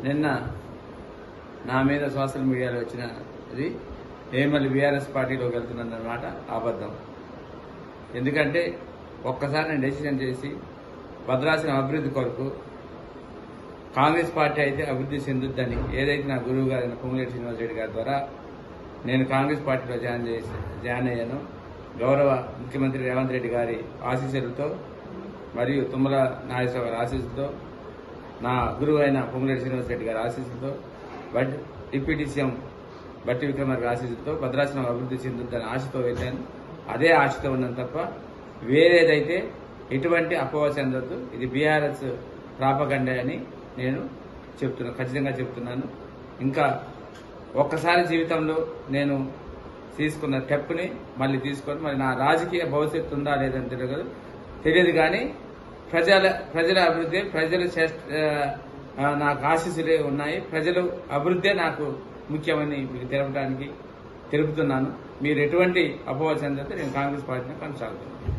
నిన్న నా మీద సోషల్ మీడియాలో వచ్చినది మళ్ళీ బీఆర్ఎస్ పార్టీలోకి వెళ్తున్నదన్నమాట అబద్ధం. ఎందుకంటే ఒక్కసారి నేను డెసిషన్ చేసి భద్రాచలం అభివృద్ధి కొరకు కాంగ్రెస్ పార్టీ అయితే అభివృద్ధి చెందుద్దని ఏదైతే నా గురువు గారైన పొంగులేటి శ్రీనివాసరెడ్డి గారి ద్వారా నేను కాంగ్రెస్ పార్టీలో జాయిన్ అయ్యాను. గౌరవ ముఖ్యమంత్రి రేవంత్ రెడ్డి గారి ఆశీస్సులతో మరియు తుమ్మల నాగేశ్వరరావు గారి ఆశీస్సులతో నా గురువు అయిన పొంగులేటి శ్రీనివాసరెడ్డి గారి ఆశీస్సులతో డిప్యూటీ సీఎం బట్టి విక్రమార్క ఆశీస్సులతో భద్రాచలం అభివృద్ధి చెందుద్దని ఆశతో వెళ్ళాను. అదే ఆశతో ఉన్నాను తప్ప వేరేదైతే ఎటువంటి అపోహ చెందొద్దు. ఇది బీఆర్ఎస్ ప్రాపగండా అని నేను ఖచ్చితంగా చెప్తున్నాను. ఇంకా ఒక్కసారి జీవితంలో నేను తీసుకున్న స్టెప్ని మళ్ళీ తీసుకొని మరి నా రాజకీయ భవిష్యత్తు ఉందా లేదని తెలియదు కానీ ప్రజల అభివృద్ధి నాకు ఆశీస్సులే ఉన్నాయి. ప్రజలు అభివృద్ధే నాకు ముఖ్యమని మీకు తెలుపుతున్నాను. మీరు ఎటువంటి అపోహ చెందితే నేను కాంగ్రెస్ పార్టీని కొనసాగుతున్నాను.